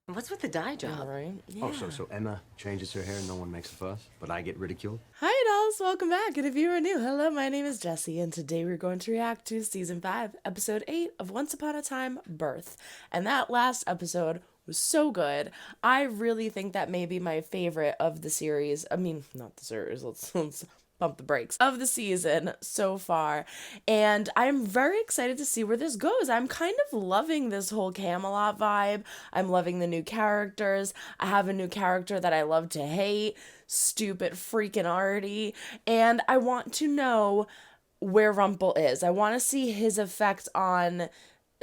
What's with the dye job? Right? Yeah. Oh, so Emma changes her hair and no one makes a fuss, but I get ridiculed? Hi dolls, welcome back. And if you are new, hello, my name is Jessie, and today we're going to react to Season 5, Episode 8 of Once Upon a Time, Birth. And that last episode was so good. I really think that may be my favorite of the series. I mean, not the series, let's bump the brakes, of the season so far. And I'm very excited to see where this goes. I'm kind of loving this whole Camelot vibe. I'm loving the new characters. I have a new character that I love to hate, stupid freaking Artie. And I want to know where Rumple is. I want to see his effect on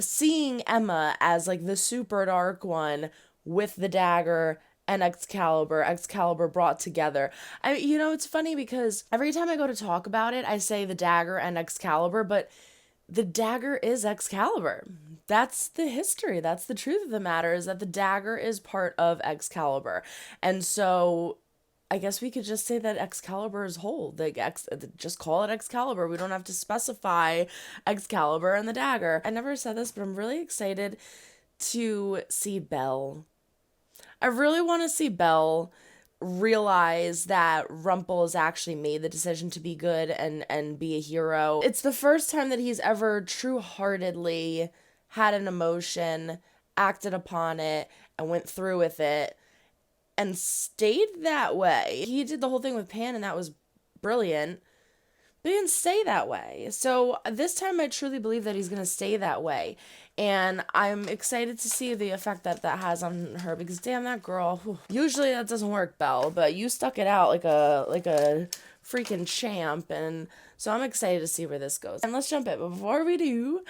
seeing Emma as like the super dark one with the dagger and Excalibur brought together. It's funny because every time I go to talk about it, I say the dagger and Excalibur, but the dagger is Excalibur. That's the history. That's the truth of the matter, is that the dagger is part of Excalibur. And so I guess we could just say that Excalibur is whole. Just call it Excalibur. We don't have to specify Excalibur and the dagger. I never said this, but I'm really excited to see Belle. I really want to see Belle realize that Rumple has actually made the decision to be good and be a hero. It's the first time that he's ever true-heartedly had an emotion, acted upon it, and went through with it, and stayed that way. He did the whole thing with Pan, and that was brilliant, but he didn't stay that way. So this time I truly believe that he's going to stay that way. And I'm excited to see the effect that has on her, because damn, that girl, whew. Usually that doesn't work, Belle, but you stuck it out like a freaking champ, and so I'm excited to see where this goes. And let's jump in, but before we do,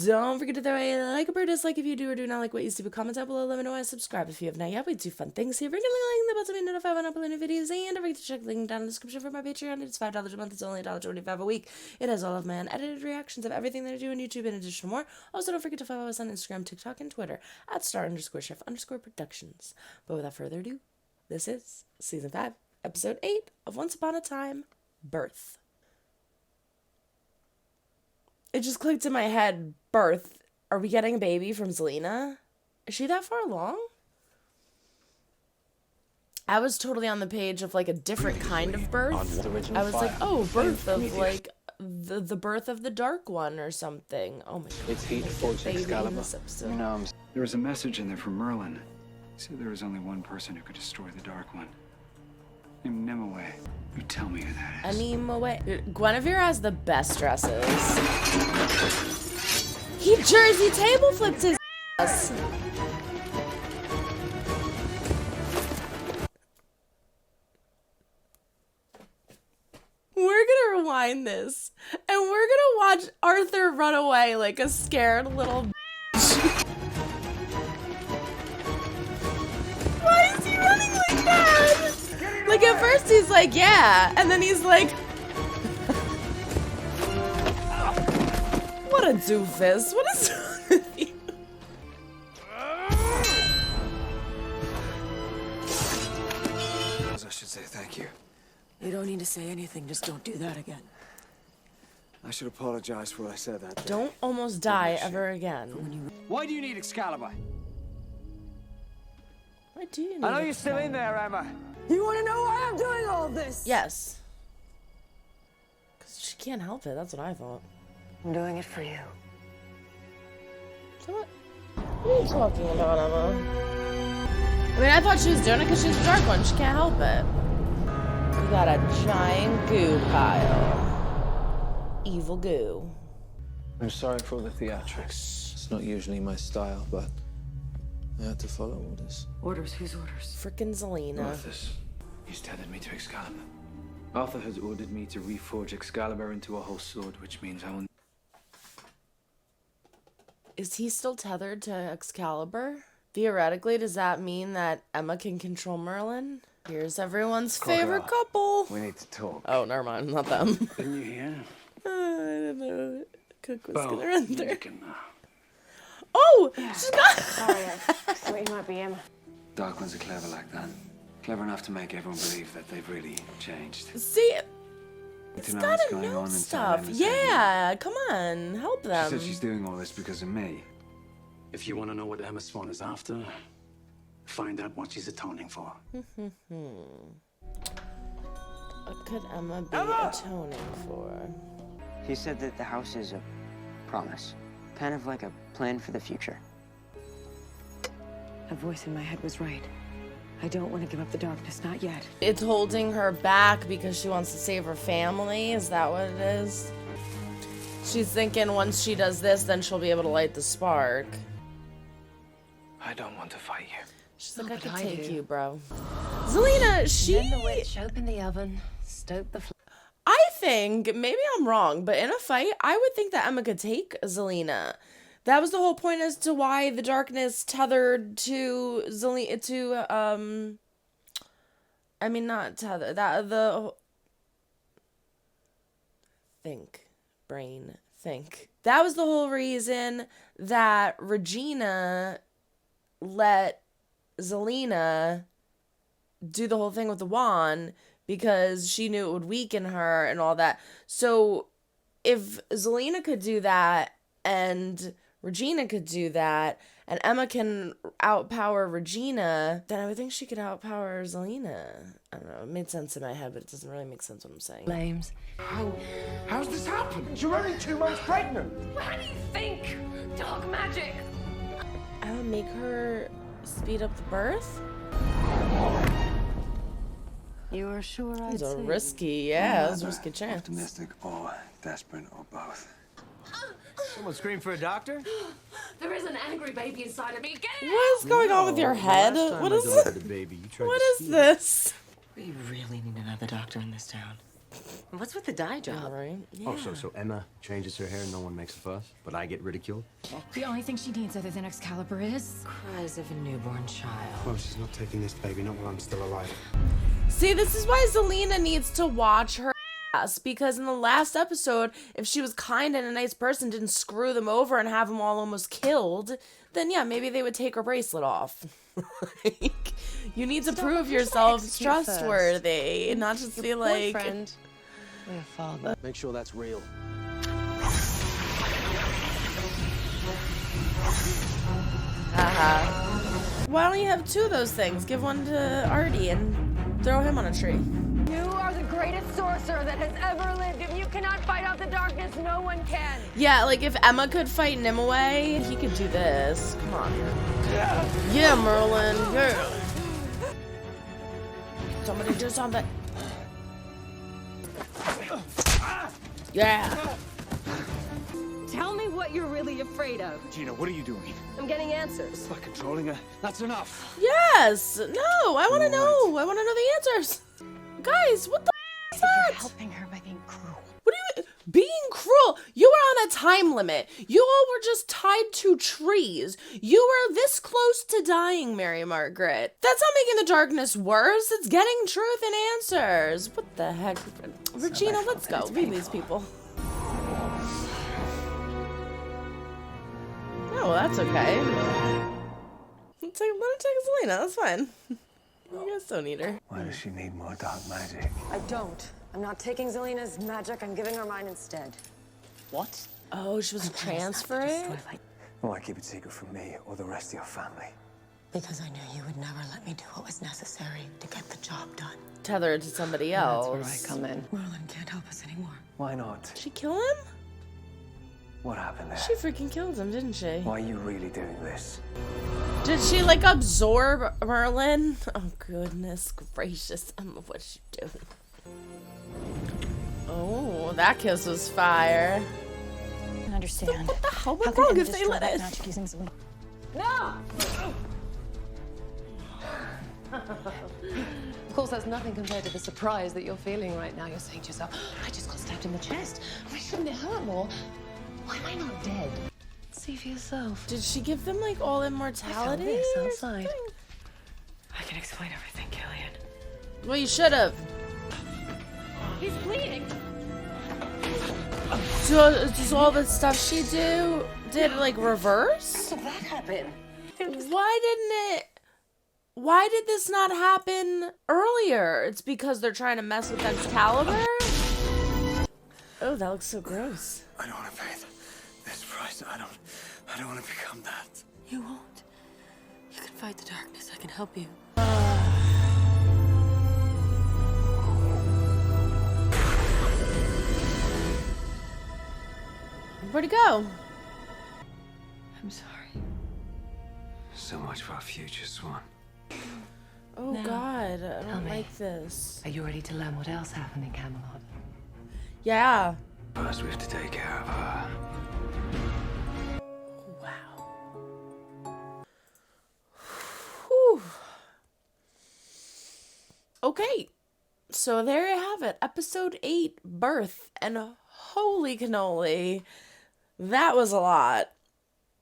don't forget to throw a like or dislike if you do or do not like what you see, but comment down below, let me know, and subscribe if you have not yet. We do fun things here, regularly the bell to be notified when I upload new videos, and don't forget to check the link down in the description for my Patreon. It's $5 a month, it's only $1.25 a week. It has all of my unedited reactions of everything that I do on YouTube, in addition to more. Also, don't forget to follow us on Instagram, TikTok, and Twitter at @star_chef_productions. But without further ado, this is Season 5, Episode 8 of Once Upon a Time, Birth. It just clicked in my head, birth. Are we getting a baby from Zelina? Is she that far along? I was totally on the page of like a different kind of birth. I was like, oh, birth of like the birth of the Dark One or something. Oh my god. It's heat forged Excalibur. You know, there was a message in there from Merlin. He said there was only one person who could destroy the Dark One. Named Nimue. You tell me who that is. Nimue. Guinevere has the best dresses. He Jersey table flipped his ass. We're gonna rewind this, and we're gonna watch Arthur run away like a scared little bitch. Why is he running like that? Like at first he's like, yeah, and then he's like, what a doofus. What is wrong with you? I should say thank you. You don't need to say anything, just don't do that again. I should apologize for what I said that day. Don't almost die ever again. Why do you need Excalibur? Why do you need I know you're still in there, Emma. You want to know why I'm doing all this? Yes. Because she can't help it, that's what I thought. I'm doing it for you. So what are you talking about, Emma? I mean, I thought she was doing it because she's the Dark One. She can't help it. You got a giant goo pile. Evil goo. I'm sorry for all the theatrics. It's not usually my style, but I had to follow orders. Orders? Whose orders? Frickin' Zelina. Arthur's. He's tethered me to Excalibur. Arthur has ordered me to reforge Excalibur into a whole sword, which means I will... Is he still tethered to Excalibur? Theoretically, does that mean that Emma can control Merlin? Here's everyone's favorite couple. We need to talk. Oh, never mind, not them. Didn't you hear? I don't know. Cook was gonna run through. You can, Oh, she's got. Sorry, I thought you might be Emma. Dark Ones are clever like that. Clever enough to make everyone believe that they've really changed. See, it's To know gotta what's going know on inside stuff. Emma's head. Yeah, come on, help She them. said she's doing all this because of me. If you want to know what Emma Swan is after, Find out what she's atoning for. What could Emma be atoning for? He said that the house is a promise, kind of like a plan for the future. A voice in my head was right. I don't want to give up the darkness, not yet. It's holding her back because she wants to save her family. Is that what it is? She's thinking once she does this, then she'll be able to light the spark. I don't want to fight you. She's like, I could take you, bro. Zelina, Then the witch opened the oven, stoked the I think, maybe I'm wrong, but in a fight, I would think that Emma could take Zelina. That was the whole point as to why the darkness tethered to Zelina, I mean, not tether, think. That was the whole reason that Regina let Zelina do the whole thing with the wand, because she knew it would weaken her and all that. So if Zelina could do that and Regina could do that and Emma can outpower Regina, then I would think she could outpower Zelina. I don't know, it made sense in my head, but it doesn't really make sense what I'm saying. flames. How's this happened? You're only 2 months pregnant. How do you think? Dark magic. I would make her speed up the birth? You are sure It's a risky, yeah, it was a risky chance. Optimistic or desperate or both. Someone scream for a doctor? There is an angry baby inside of me. Get it What is going on with your head? Last time What I is delivered it? the baby, you tried What to is steal it. this? We really need another doctor in this town. And what's with the dye job? All right. Yeah. Oh, so Emma changes her hair and no one makes a fuss, but I get ridiculed? The only thing she needs other than Excalibur is... Cries of a newborn child. Well, she's not taking this baby, not while I'm still alive. See, this is why Zelina needs to watch her ass, because in the last episode, if she was kind and a nice person, didn't screw them over and have them all almost killed, then yeah, maybe they would take her bracelet off. Like, you need to prove yourself trustworthy, and not just be like... Boyfriend. Or your father. Make sure that's real. Why don't you have 2 of those things? Give one to Artie and throw him on a tree. You are the greatest sorcerer that has ever lived. If you cannot fight off the darkness, no one can. Yeah, like if Emma could fight Nimue, he could do this. Come on. Yeah, Merlin. Yeah. Somebody do something. Yeah. Tell me what you're really afraid of. Gina, what are you doing? I'm getting answers. By controlling her. That's enough. Yes. No, I want to know. I want to know the answers. Guys, what the is that? helping her by being cruel. What do you being cruel? You were on a time limit. You all were just tied to trees. You were this close to dying, Mary Margaret. That's not making the darkness worse. It's getting truth and answers. What the heck? Regina, let's go. Leave these people. Oh, well, that's okay. Let her take Zelina. That's fine. You guys don't need her. Why does she need more dark magic? I don't. I'm not taking Zelina's magic. I'm giving her mine instead. What? Oh, she was transfer it? Why keep it secret from me or the rest of your family? Because I knew you would never let me do what was necessary to get the job done. Tether it to somebody else. That's where I come in. Merlin can't help us anymore. Why not? Did she kill him? What happened there? She freaking killed him, didn't she? Why are you really doing this? Did she, like, absorb Merlin? Oh, goodness gracious. Emma, what'd she do? Oh, that kiss was fire. I don't understand. What the hell How was can wrong Emma if they destroy let that it? magic using some... No! Of course, that's nothing compared to the surprise that you're feeling right now. You're saying to yourself, I just got stabbed in the chest. Why shouldn't it hurt more? Why am I not dead? See for yourself. Did she give them, like, all immortality? This or outside. something? I can explain everything, Killian. Well, you should have. He's bleeding. So, does all the stuff she did like reverse? How did that happen? Why did this not happen earlier? It's because they're trying to mess with Excalibur? Oh, that looks so gross. I don't want to pay this price. I don't want to become that. You won't. You can fight the darkness, I can help you. Where'd he go? I'm sorry. So much for our future, Swan. Oh Now, God, I tell don't me. like this. Are you ready to learn what else happened in Camelot? Yeah. First, we have to take care of her. Wow. Whew. Okay. So there you have it. Episode 8, Birth. And holy cannoli. That was a lot.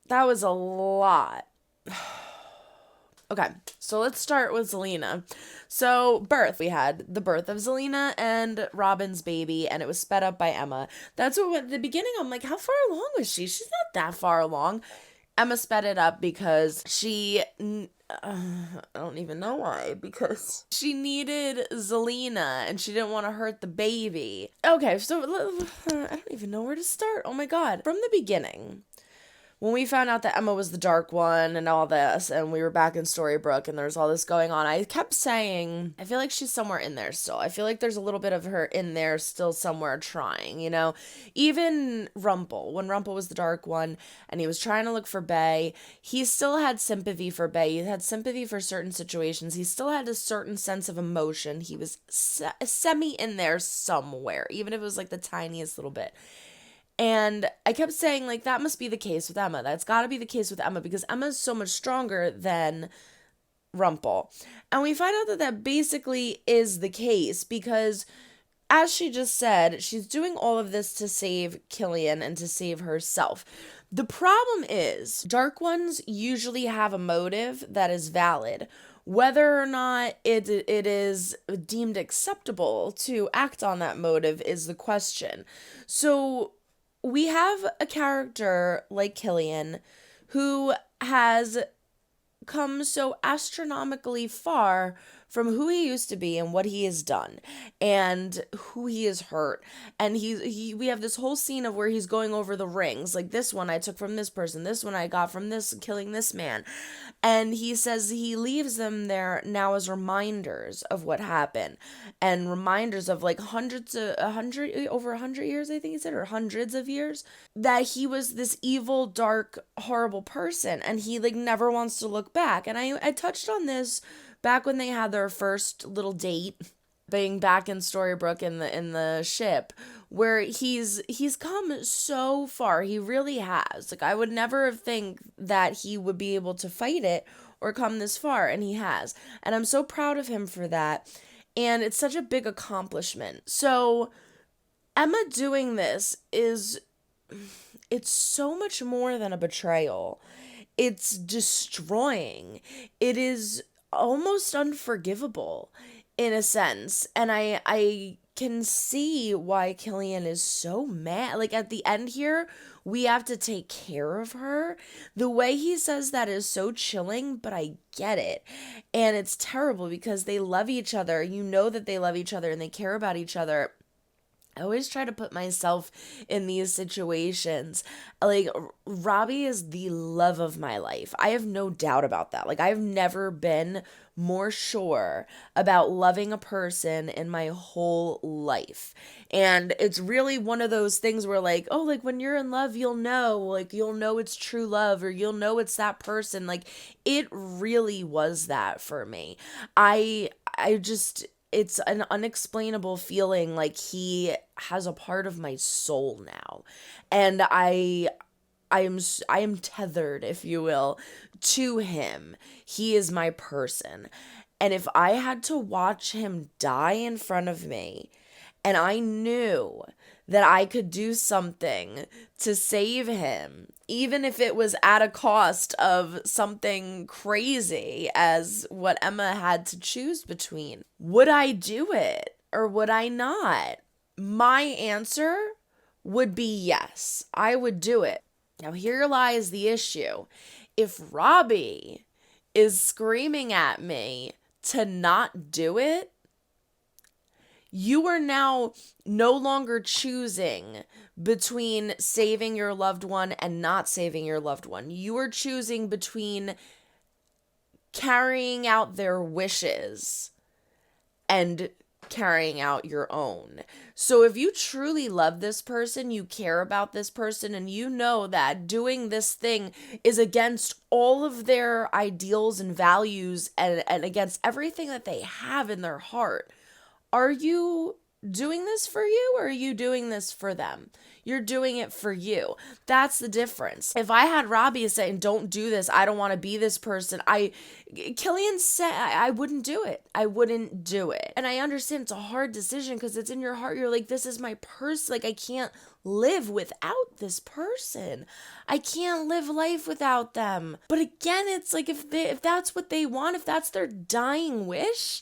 That was a lot. Okay, so let's start with Zelena. So, birth. We had the birth of Zelena and Robin's baby, and it was sped up by Emma. That's what, at the beginning, I'm like, how far along was she? She's not that far along. Emma sped it up because she, I don't even know why, because she needed Zelena, and she didn't want to hurt the baby. Okay, so I don't even know where to start. Oh my God. From the beginning, when we found out that Emma was the dark one and all this, and we were back in Storybrooke and there's all this going on, I kept saying, I feel like she's somewhere in there still. I feel like there's a little bit of her in there still somewhere trying, you know? Even Rumple, when Rumple was the dark one and he was trying to look for Bae, he still had sympathy for Bae. He had sympathy for certain situations. He still had a certain sense of emotion. He was semi in there somewhere, even if it was like the tiniest little bit. And I kept saying, like, that must be the case with Emma. That's got to be the case with Emma because Emma's so much stronger than Rumple. And we find out that that basically is the case because, as she just said, she's doing all of this to save Killian and to save herself. The problem is, Dark Ones usually have a motive that is valid. Whether or not it is deemed acceptable to act on that motive is the question. So we have a character like Killian who has come so astronomically far from who he used to be and what he has done and who he has hurt. And we have this whole scene of where he's going over the rings, like this one I took from this person, this one I got from this, killing this man. And he says he leaves them there now as reminders of what happened and reminders of like over 100 years, I think he said, or hundreds of years, that he was this evil, dark, horrible person. And he like never wants to look back. And I touched on this back when they had their first little date, being back in Storybrooke in the ship, where he's come so far. He really has. Like, I would never think that he would be able to fight it or come this far, and he has. And I'm so proud of him for that. And it's such a big accomplishment. So Emma doing this it's so much more than a betrayal. It's destroying. It is almost unforgivable in a sense. And I can see why Killian is so mad. Like at the end here, we have to take care of her. The way he says that is so chilling, but I get it. And it's terrible because they love each other. You know that they love each other and they care about each other. I always try to put myself in these situations. Like, Robbie is the love of my life. I have no doubt about that. Like, I've never been more sure about loving a person in my whole life. And it's really one of those things where, like, oh, like, when you're in love, you'll know. Like, you'll know it's true love, or you'll know it's that person. Like, it really was that for me. It's an unexplainable feeling, like he has a part of my soul now. And I am tethered, if you will, to him. He is my person. And if I had to watch him die in front of me, and I knew that I could do something to save him, even if it was at a cost of something crazy as what Emma had to choose between, would I do it or would I not? My answer would be yes, I would do it. Now here lies the issue. If Robbie is screaming at me to not do it, you are now no longer choosing between saving your loved one and not saving your loved one. You are choosing between carrying out their wishes and carrying out your own. So if you truly love this person, you care about this person, and you know that doing this thing is against all of their ideals and values and against everything that they have in their heart, are you doing this for you, or are you doing this for them? You're doing it for you. That's the difference. If I had Robbie saying, don't do this, I don't want to be this person, Killian said I wouldn't do it. I wouldn't do it. And I understand it's a hard decision because it's in your heart. You're like, this is my person. Like, I can't live without this person. I can't live life without them. But again, it's like, if that's what they want, if that's their dying wish,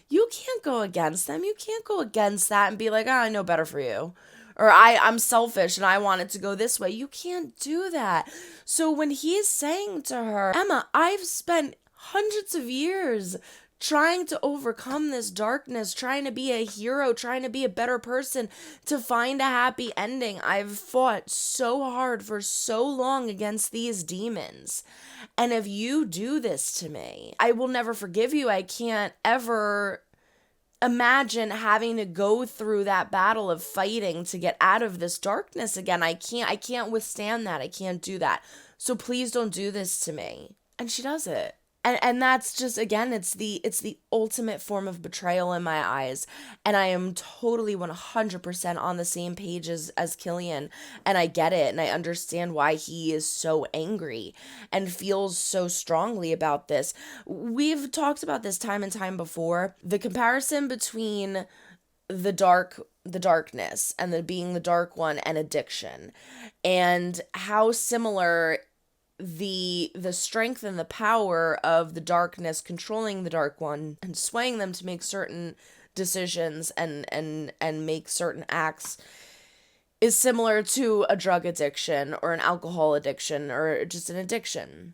you can't go against them. You can't go against that and be like, I know better for you. Or I'm selfish and I want it to go this way. You can't do that. So when he's saying to her, Emma, I've spent hundreds of years trying to overcome this darkness, trying to be a hero, trying to be a better person, to find a happy ending. I've fought so hard for so long against these demons. And if you do this to me, I will never forgive you. I can't ever imagine having to go through that battle of fighting to get out of this darkness again. I can't withstand that. I can't do that. So please don't do this to me. And she does it. And that's just, again, it's the ultimate form of betrayal in my eyes. And I am totally 100% on the same page as Killian. And I get it. And I understand why he is so angry and feels so strongly about this. We've talked about this time and time before. The comparison between the darkness and being the dark one and addiction, and how similar the strength and the power of the darkness controlling the dark one and swaying them to make certain decisions and make certain acts is similar to a drug addiction or an alcohol addiction or just an addiction.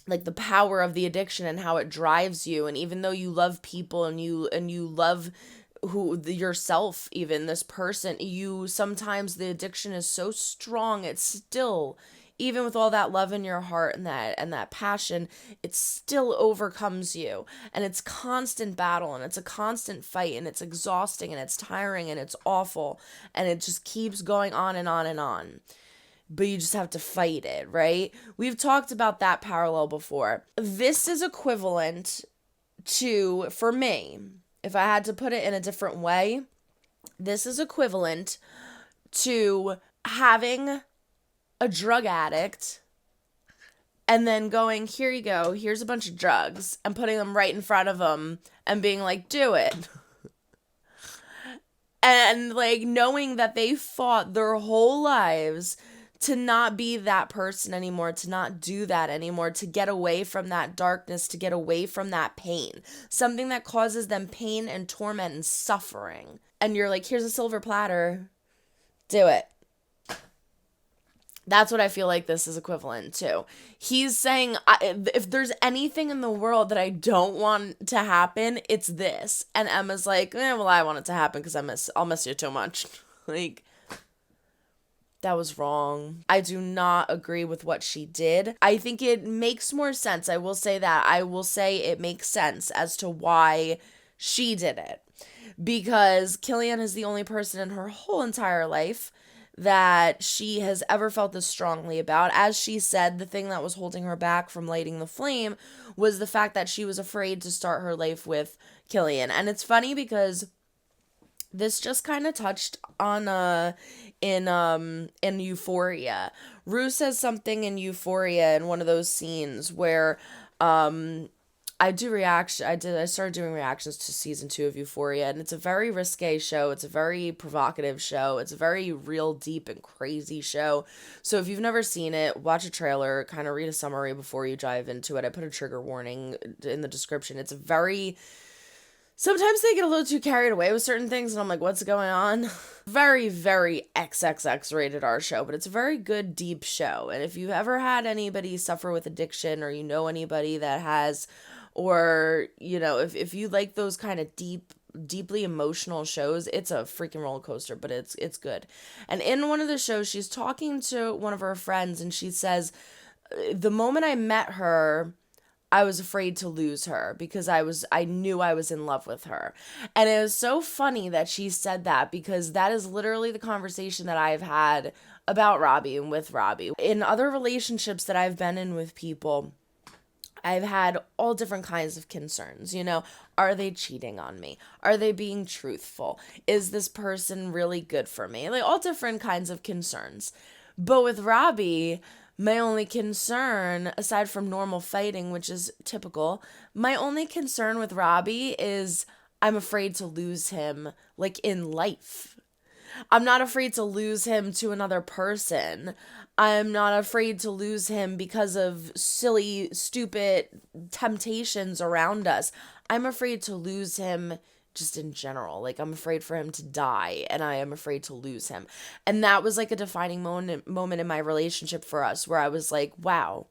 Like the power of the addiction and how it drives you. And even though you love people and you love yourself, even this person, sometimes the addiction is so strong, it's still, even with all that love in your heart and that passion, it still overcomes you. And it's constant battle, and it's a constant fight, and it's exhausting, and it's tiring, and it's awful, and it just keeps going on and on and on. But you just have to fight it, right? We've talked about that parallel before. This is equivalent to, for me, if I had to put it in a different way, this is equivalent to having a drug addict and then going, here you go, here's a bunch of drugs, and putting them right in front of them and being like, do it. And like knowing that they fought their whole lives to not be that person anymore, to not do that anymore, to get away from that darkness, to get away from that pain, something that causes them pain and torment and suffering. And you're like, here's a silver platter, do it. That's what I feel like this is equivalent to. He's saying, if there's anything in the world that I don't want to happen, it's this. And Emma's like, well, I want it to happen because I'll miss you too much. Like, that was wrong. I do not agree with what she did. I think it makes more sense. I will say that. I will say it makes sense as to why she did it. Because Killian is the only person in her whole entire life that she has ever felt this strongly about. As she said, the thing that was holding her back from lighting the flame was the fact that she was afraid to start her life with Killian. And it's funny because this just kind of touched on in Euphoria. Rue says something in Euphoria in one of those scenes where I started doing reactions to season 2 of Euphoria, and it's a very risque show. It's a very provocative show. It's a very real, deep, and crazy show. So if you've never seen it, watch a trailer, kind of read a summary before you dive into it. I put a trigger warning in the description. It's sometimes they get a little too carried away with certain things, and I'm like, what's going on? Very, very XXX rated R show, but it's a very good, deep show. And if you've ever had anybody suffer with addiction, or you know anybody that has, or, you know, if you like those kind of deeply emotional shows, it's a freaking roller coaster, but it's good. And in one of the shows, she's talking to one of her friends, and she says, the moment I met her, I was afraid to lose her because I knew I was in love with her. And it was so funny that she said that, because that is literally the conversation that I've had about Robbie and with Robbie. In other relationships that I've been in with people, I've had all different kinds of concerns, you know. Are they cheating on me? Are they being truthful? Is this person really good for me? Like, all different kinds of concerns. But with Robbie, my only concern, aside from normal fighting, which is typical, my only concern with Robbie is I'm afraid to lose him, like, in life. I'm not afraid to lose him to another person. I'm not afraid to lose him because of silly, stupid temptations around us. I'm afraid to lose him just in general. Like, I'm afraid for him to die, and I am afraid to lose him. And that was like a defining moment in my relationship for us, where I was like, wow,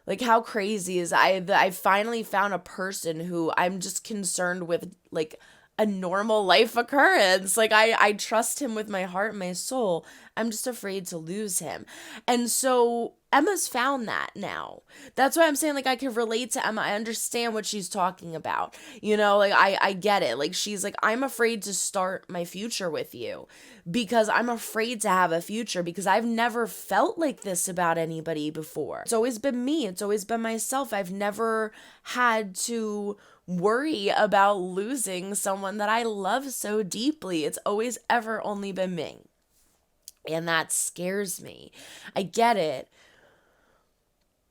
like, how crazy is I finally found a person who I'm just concerned with, like, a normal life occurrence. Like, I trust him with my heart and my soul. I'm just afraid to lose him. And so Emma's found that now. That's why I'm saying, like, I can relate to Emma. I understand what she's talking about. You know, like, I get it. Like, she's like, I'm afraid to start my future with you because I'm afraid to have a future, because I've never felt like this about anybody before. It's always been me. It's always been myself. I've never had to worry about losing someone that I love so deeply. It's always ever only been me. And that scares me. I get it.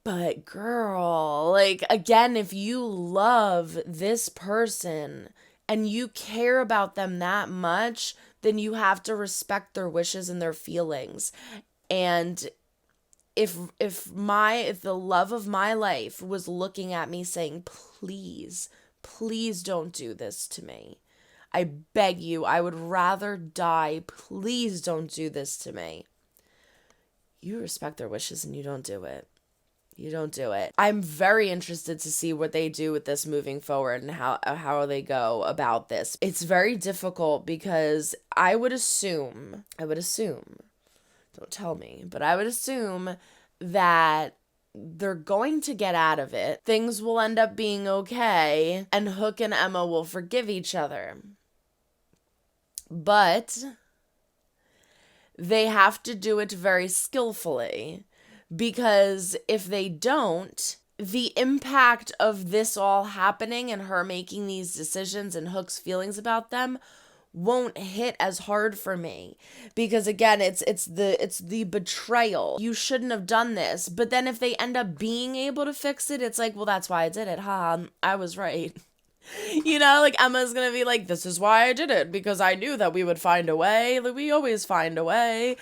But girl, like, again, if you love this person and you care about them that much, then you have to respect their wishes and their feelings. And if the love of my life was looking at me saying, please don't do this to me. I beg you, I would rather die. Please don't do this to me. You respect their wishes and you don't do it. You don't do it. I'm very interested to see what they do with this moving forward and how they go about this. It's very difficult because I would assume, don't tell me, but I would assume that they're going to get out of it. Things will end up being okay, and Hook and Emma will forgive each other. But they have to do it very skillfully, because if they don't, the impact of this all happening and her making these decisions and Hook's feelings about them won't hit as hard for me, because again, it's the betrayal. You shouldn't have done this. But then if they end up being able to fix it, it's like, well, that's why I did it. I was right. You know, like, Emma's gonna be like, this is why I did it, because I knew that we would find a way. Like, we always find a way.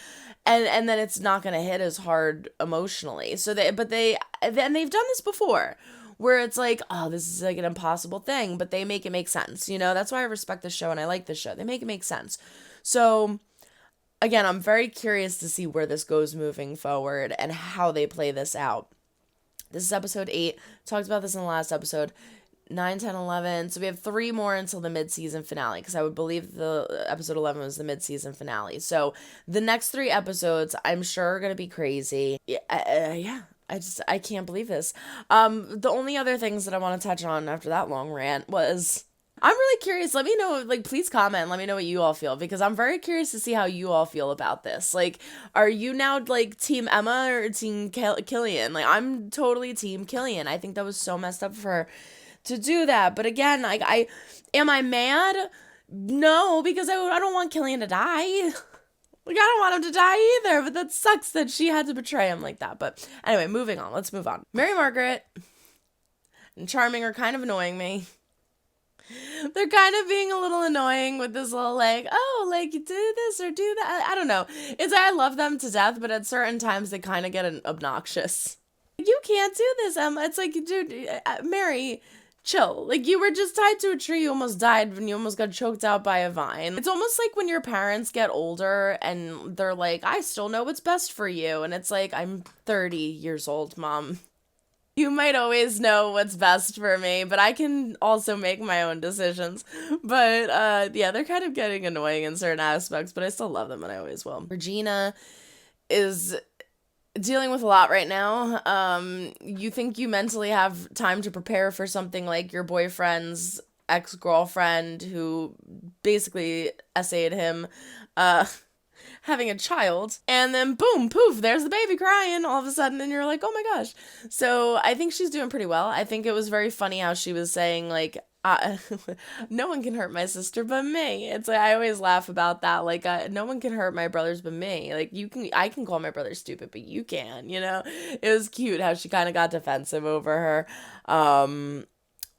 And then it's not gonna hit as hard emotionally. So they've done this before, where it's like, oh, this is like an impossible thing, but they make it make sense. You know, that's why I respect the show and I like the show. They make it make sense. So again, I'm very curious to see where this goes moving forward and how they play this out. This is episode 8. Talked about this in the last episode. 9, 10, 11. So we have 3 more until the mid-season finale, because I would believe the episode 11 was the mid-season finale. So the next 3 episodes, I'm sure, are going to be crazy. Yeah. I can't believe this. The only other things that I want to touch on after that long rant was, I'm really curious. Let me know, like, please comment. Let me know what you all feel, because I'm very curious to see how you all feel about this. Like, are you now, like, Team Emma or Team Killian? Like, I'm totally Team Killian. I think that was so messed up for her to do that. But again, like, am I mad? No, because I don't want Killian to die. Like, I don't want him to die either, but that sucks that she had to betray him like that. But anyway, moving on. Let's move on. Mary Margaret and Charming are kind of annoying me. They're kind of being a little annoying with this little, like, oh, like, you do this or do that. I don't know. It's, I love them to death, but at certain times they kind of get obnoxious. You can't do this, Emma. It's like, dude, Mary, chill. Like, you were just tied to a tree, you almost died when you almost got choked out by a vine. It's almost like when your parents get older and they're like, I still know what's best for you. And it's like, I'm 30 years old, Mom. You might always know what's best for me, but I can also make my own decisions. But yeah, they're kind of getting annoying in certain aspects, but I still love them and I always will. Regina is dealing with a lot right now. You think you mentally have time to prepare for something like your boyfriend's ex-girlfriend who basically essayed him having a child, and then boom, poof, there's the baby crying all of a sudden, and you're like, oh my gosh. So I think she's doing pretty well. I think it was very funny how she was saying, like, no one can hurt my sister but me. It's like, I always laugh about that. Like, no one can hurt my brothers but me. Like, I can call my brother stupid, but you can, you know? It was cute how she kind of got defensive over her.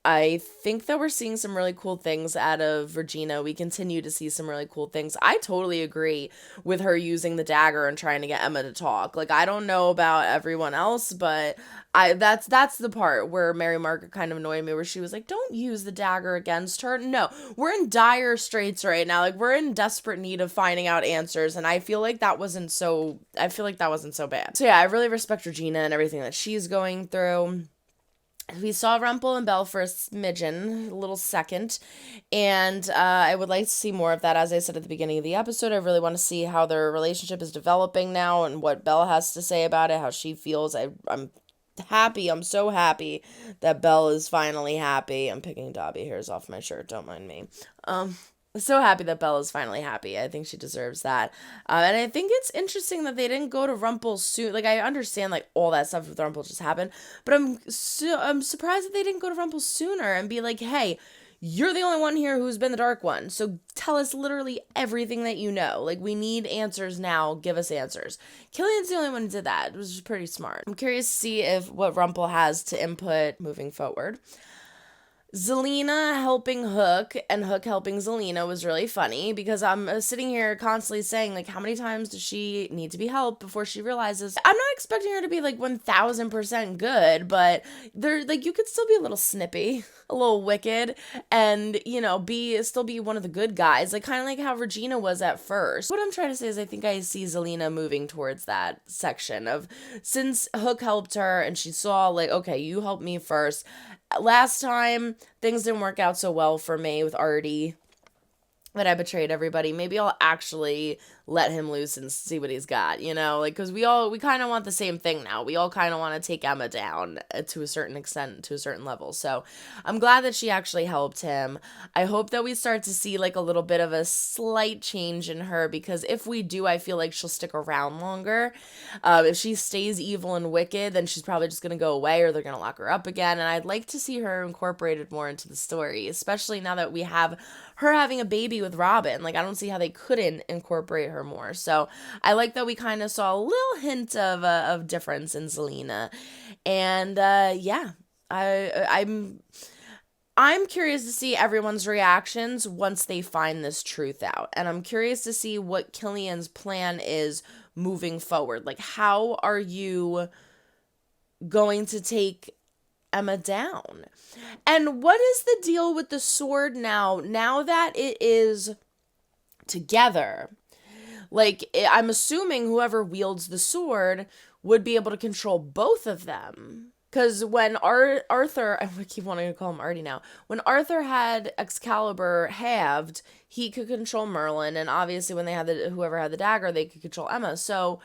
I think that we're seeing some really cool things out of Regina. We continue to see some really cool things. I totally agree with her using the dagger and trying to get Emma to talk. Like, I don't know about everyone else, but that's the part where Mary Margaret kind of annoyed me, where she was like, don't use the dagger against her. No, we're in dire straits right now. Like, we're in desperate need of finding out answers, and I feel like that wasn't so bad. So yeah, I really respect Regina and everything that she's going through. We saw Rumpel and Belle for a smidgen, a little second, and I would like to see more of that. As I said at the beginning of the episode, I really want to see how their relationship is developing now and what Belle has to say about it, how she feels. I'm happy. I'm so happy that Belle is finally happy. I'm picking Dobbie hairs off my shirt. Don't mind me. So happy that Belle is finally happy. I think she deserves that. And I think it's interesting that they didn't go to Rumpel soon. Like, I understand, like, all that stuff with Rumpel just happened, but I'm surprised that they didn't go to Rumpel sooner and be like, hey, you're the only one here who's been the Dark One, so tell us literally everything that you know. Like, we need answers now. Give us answers. Killian's the only one who did that. It was pretty smart. I'm curious to see what Rumpel has to input moving forward. Zelena helping Hook and Hook helping Zelena was really funny, because I'm sitting here constantly saying, like, how many times does she need to be helped before she realizes? I'm not expecting her to be like 1000% good, but there, like, you could still be a little snippy, a little wicked, and, you know, still be one of the good guys, like kind of like how Regina was at first. What I'm trying to say is I think I see Zelena moving towards that section of, since Hook helped her and she saw, like, okay, you helped me first. Last time, things didn't work out so well for me with Artie, that I betrayed everybody. Maybe I'll actually let him loose and see what he's got, you know? Like, because we kind of want the same thing now. We all kind of want to take Emma down to a certain extent, to a certain level. So I'm glad that she actually helped him. I hope that we start to see, like, a little bit of a slight change in her, because if we do, I feel like she'll stick around longer. If she stays evil and wicked, then she's probably just going to go away, or they're going to lock her up again. And I'd like to see her incorporated more into the story, especially now that we have her having a baby with Robin. Like, I don't see how they couldn't incorporate her more. So I like that we kind of saw a little hint of difference in Zelena. And yeah, I'm curious to see everyone's reactions once they find this truth out. And I'm curious to see what Killian's plan is moving forward. Like, how are you going to take Emma down? And what is the deal with the sword now that it is together? Like, I'm assuming whoever wields the sword would be able to control both of them. Because when Arthur, I keep wanting to call him Artie now, when Arthur had Excalibur halved, he could control Merlin, and obviously when they had whoever had the dagger, they could control Emma. So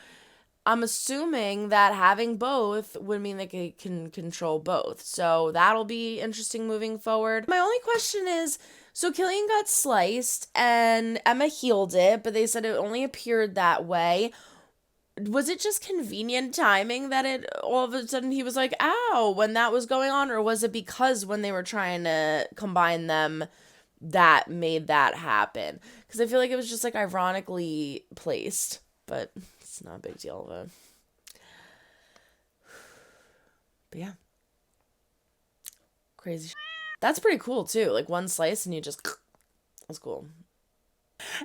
I'm assuming that having both would mean they can control both. So that'll be interesting moving forward. My only question is, so Killian got sliced and Emma healed it, but they said it only appeared that way. Was it just convenient timing that it all of a sudden he was like, ow, when that was going on? Or was it because when they were trying to combine them, that made that happen? Because I feel like it was just, like, ironically placed, but it's not a big deal. But yeah. Crazy shit. That's pretty cool too. Like, one slice and you just, that's cool.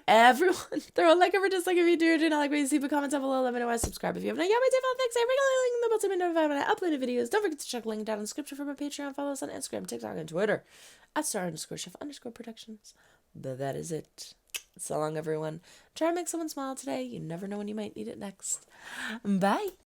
Everyone, throw a like over dislike if you do not like what you see, but comment down below. Let me know why. Subscribe if you haven't. Yeah, my default thanks. I regularly link in the bell to be notified when I upload videos. Don't forget to check the link down in the description for my Patreon. Follow us on Instagram, TikTok, and Twitter at @star_chef_productions. But that is it. So long, everyone. Try to make someone smile today. You never know when you might need it next. Bye.